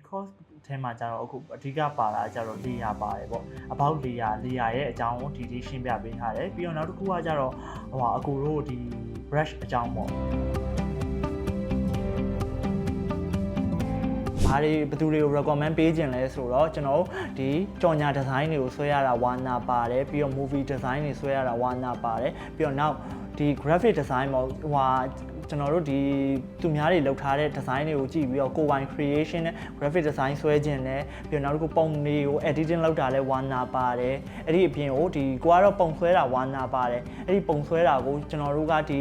course ထဲမှာကျတော့အခုအဓိကပါတာကျတော့ layer ပါတယ်ပေါ့ about layer ရဲ့အကြောင်းကိုဒီရှင်းပြပေးထားတယ်ပြီးတော့နောက်တစ်ခုကကျတော့အကိုတို့ဒီ brush အကြောင်းပေါ့ဘာတွေဘယ်သူတွေကို recommend ပေးခြင်းလဲဆိုတော့ကျွန်တော်ဒီကြော်ညာ design တွေကိုဆွဲရတာဝါနာပါတယ်ပြီးတော့ movie design တွေဆွဲရတာဝါနာပါတယ်ပြီးတော့နောက်ဒီ graphic design ပေါ့ကျွန်တော်တို့ဒီသူများတွေလုပ်ထားတဲ့ design တွေကိုကြည့်ပြီးတော့ကိုယ်ပိုင် creation နဲ့ graphic design ဆွဲခြင်းနဲ့ပြီးတော့နောက်တစ်ခုပုံတွေကို editing လုပ်တာလဲဝါနာပါတယ်အဲ့ဒီအပြင်ကိုဒီကိုကတော့ပုံဆွဲတာဝါနာပါတယ်အဲ့ဒီပုံဆွဲတာကိုကျွန်တော်တို့ကဒီ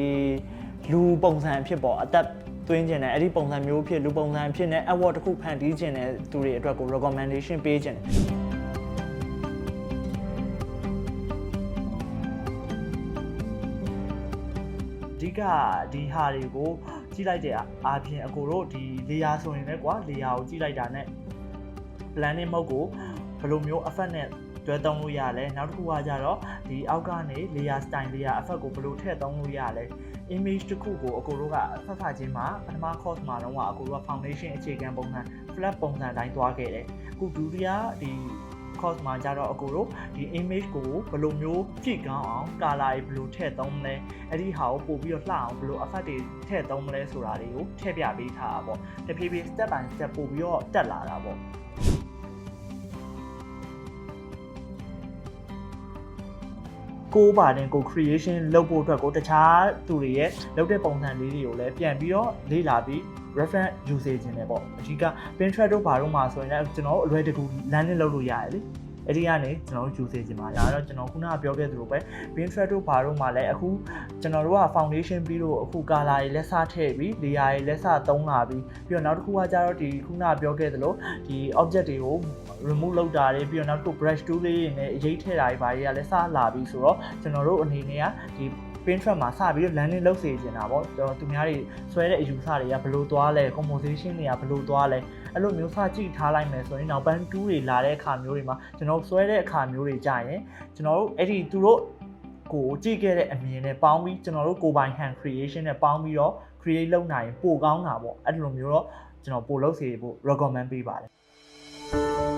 လူပုံစံအဖြစ်ပေါ့အသက်သွင်းခြင်းနဲ့အဲ့ဒီပုံစံမျိုးဖြစ်လူပုံစံဖြစ်နဲ့ award တစ်ခုဖန်တီးခြင်းနဲ့သူတွေအတွက်ကို recommendation ပေးခြင်းအဓိကဒီဟာတွေကိုကြည့်လိုက်တဲ့အားဖြင့်အကိုတို့ဒီ layer ဆိုရင်လည်းကွာ layer ကိုကြည့်လိုက်တာနဲ့ planning mode ကိုဘယ်လိုမျိုး effect နဲ့တွဲသုံးလို့ရလဲနောက်တစ်ခုကကြတော့ဒီအောက်ကနေ layer style layer effect ကိုဘယ်လိုထည့်သုံးလို့ရလဲ image တစ်ခုကိုအကိုတို့ကဆက်စားခြင်းမှာပထမ course မှာတော့အကိုတို့က foundation အခြေခံပုံစံ flat ပုံစံတိုင်းသွားခဲ့တယ်အခုဒုတိယဒီ course မှာကြတော့အကိုတို့ဒီ image ကိုဘယ်လိုမျိုးကြည့်ကောင်းအောင် color တွေဘယ်လိုထည့်သုံးမလဲအဲ့ဒီဟာကိုပို့ပြီးတော့လှအောင်ဘယ်လို effect တွေထည့်သုံးမလဲဆိုတာတွေကိုထည့်ပြပေးထားတာပေါ့တဖြည်းဖြည်း step by step ပို့ပြီးတော့တက်လာတာပေါ့ကိုပါတယ်ကို creation လုပ်ဖို့အတွက်ကိုတခြားသူတွေရဲ့လုပ်တဲ့ပုံစံလေးတွေကိုလည်းပြန်ပြီးတော့လေ့လာပြီး reference ယူစေခြင်းပဲပေါ့အဓိက Pinterest တို့ဘာတို့မှာဆိုရင်လည်းကျွန်တော်တို့အလွယ်တကူ landing လုပ်လို့ရတယ်လေအဲ့ဒီကနေကျွန်တော်တို့ယူစေခြင်းပါဒါတော့ကျွန်တော်ခုနကပြောခဲ့သလိုပဲ Pinterest တို့ဘာတို့မှာလည်းအခုကျွန်တော်တို့က foundation ပြီးတော့အခု color တွေလက်စထည့်ပြီး layer တွေလက်စသုံးလာပြီးပြီးတော့နောက်တစ်ခုကကြတော့ဒီခုနကပြောခဲ့သလိုဒီ object တွေကို remove လုပ်တာတွေပြီးတော့နောက်တစ်ခု brush tool လေးတွေနဲ့အရေးထည့်တာတွေဘာတွေကလည်းစလာပြီးဆိုတော့ကျွန်တော်တို့အနေနဲ့ကဒီ Pinterest မှာစပြီးတော့ landing လုပ်စေချင်တာပေါ့သူများတွေဆွဲတဲ့အယူဆတွေကဘယ်လိုသွားလဲ composition တွေကဘယ်လိုသွားလဲအဲ့လိုမျိုးစကြည့်ထားလိုက်မယ်ဆိုရင်နောက်ပိုင်း tool တွေလာတဲ့အခါမျိုးတွေမှာကျွန်တော်ဆွဲတဲ့အခါမျိုးတွေကြာရင်ကျွန်တော်တို့အဲ့ဒီသူတို့ကိုကြည့်ခဲ့တဲ့အမြင်နဲ့ပေါင်းပြီးကျွန်တော်တို့ကိုယ်ပိုင် hand creation နဲ့ပေါင်းပြီးတော့ create လုပ်နိုင်ရင်ပိုကောင်းတာပေါ့အဲ့လိုမျိုးတော့ကျွန်တော်ပိုလုပ်စေဖို့ recommend ပေးပါတယ်